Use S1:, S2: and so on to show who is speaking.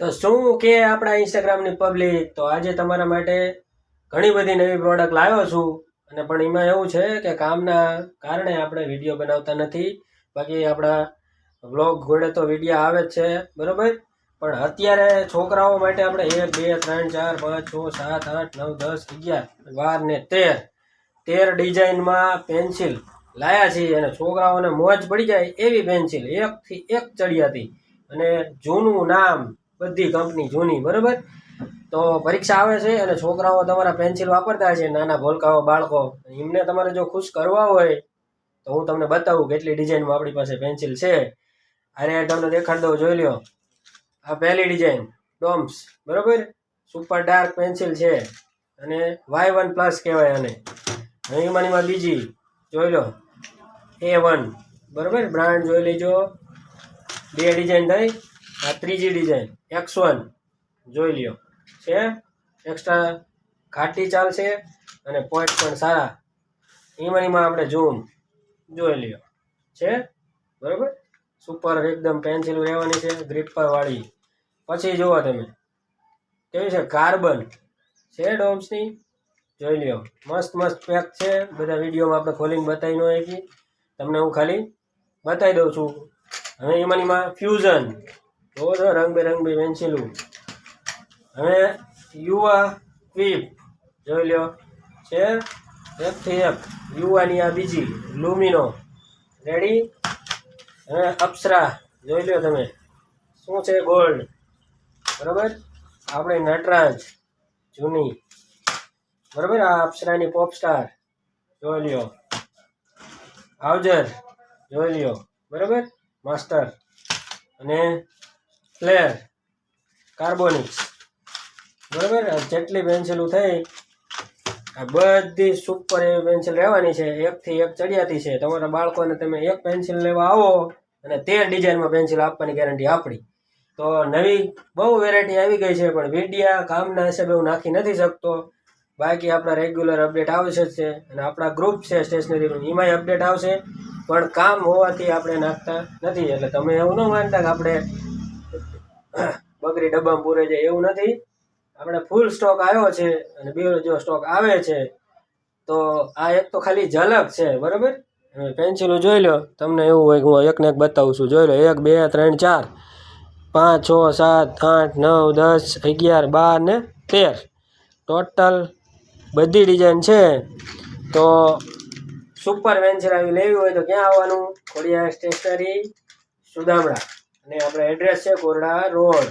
S1: તો શું કે આપણા ઇન્સ્ટાગ્રામની પબ્લિક, તો આજે તમારા માટે ઘણી બધી નવી પ્રોડક્ટ લાવ્યો છું. અને પણ એમાં એવું છે કે કામના કારણે આપણે વિડીયો બનાવતા નથી. બાકી આપણા વ્લોગ ઘોડે તો વિડીયો આવે જ છે, બરોબર. પણ અત્યારે છોકરાઓ માટે આપણે 1 2 3 4 5 6 7 8 9 10 11 12 ને 13 ડિઝાઇનમાં પેન્સિલ લાયા છીએ. અને છોકરાઓને મોજ પડી જાય એવી પેન્સિલ, એકથી એક ચડિયાતી અને જૂનું નામ, બધી કંપની જૂની, બરોબર. તો પરીક્ષા આવે છે અને છોકરાઓ તમારા પેન્સિલ વાપરતા છે, નાના ભોલકાઓ બાળકો, એમને તમારે જો ખુશ કરવા હોય તો હું તમને બતાવું કેટલી ડિઝાઇનમાં આપણી પાસે પેન્સિલ છે. અરે તમને દેખાડ દઉં, જોઈ લ્યો. આ પહેલી ડિઝાઇન ડોમ્સ, બરોબર. સુપર ડાર્ક પેન્સિલ છે અને Y1+ કહેવાય આને. એમાંની બીજી જોઈ લો, A1, બરોબર. બ્રાન્ડ જોઈ લેજો. 2 ડિઝાઇન થઈ. આ ત્રીજી ડિઝાઇન X1 જોઈ લ્યો છે. એક્સ્ટ્રા ઘાટી ચાલશે અને પોઈન્ટ પણ સારા. એમાંની આપણે ઝૂમ જોઈ લ્યો છે, બરોબર. સુપર એકદમ પેન્સિલ રહેવાની છે, ગ્રીપર વાળી. પછી જુઓ તમે કેવી છે, કાર્બન છે ડોમ્સની, જોઈ લ્યો. મસ્ત મસ્ત પેક છે. બધા વિડીયોમાં આપણે ખોલીને બતાવી ન શકીએ, તમને હું ખાલી બતાવી દઉં છું. હવે એમાંની ફ્યુઝન જોવો છો, રંગબેરંગી પેન્સિલું. હવે યુવા ક્વિપ જોઈ લ્યો છે, એકથી એક. યુવાની આ બીજી લુમિનો, રેડી. હવે અપ્સરા જોઈ લ્યો તમે, શું છે, ગોલ્ડ, બરાબર. આપણે નટરાજ જૂની, બરાબર. આ અપ્સરાની પોપસ્ટાર જોઈ લ્યો. હાઉજર જોઈ લ્યો, બરાબર. માસ્ટર અને ફ્લેર કાર્બોનિક્સ, બરાબર. જેટલી પેન્સિલો થઈ આ બધી સુપર એવી પેન્સિલ રહેવાની છે, એકથી એક ચડિયાતી છે. તમારા બાળકોને તમે એક પેન્સિલ લેવા આવો અને 13 ડિઝાઇનમાં પેન્સિલ આપવાની ગેરંટી આપણી. તો નવી બહુ વેરાયટી આવી ગઈ છે, પણ વિડીયા કામના હિસાબે હું નાખી નથી શકતો. બાકી આપણા રેગ્યુલર અપડેટ આવશે જ છે. અને આપણા ગ્રુપ છે સ્ટેશનરીનું, એમાંય અપડેટ આવશે. પણ કામ હોવાથી આપણે નાખતા નથી. એટલે તમે એવું ન માનતા કે આપણે બકરી ડબ્બામાં પૂરે જાય, એવું નથી. આપણે ફૂલ સ્ટોક આવ્યો છે અને બીજો જો સ્ટોક આવે છે. તો આ એક તો ખાલી ઝલક છે, બરાબર. પેન્સિલો જોઈ લો. તમને એવું હોય કે હું એકને એક બતાવું છું, જોઈ લો. 1 2 3 4 5 6 7 8 9 10 11 12 ને 13 ટોટલ બધી ડિઝાઇન છે. તો સુપર પેન્સિલ આવી લેવી હોય તો ક્યાં આવવાનું? ખોડિયાર સ્ટેશનરી, સુદામડા. અને આપણે એડ્રેસ છે કોરડા રોડ.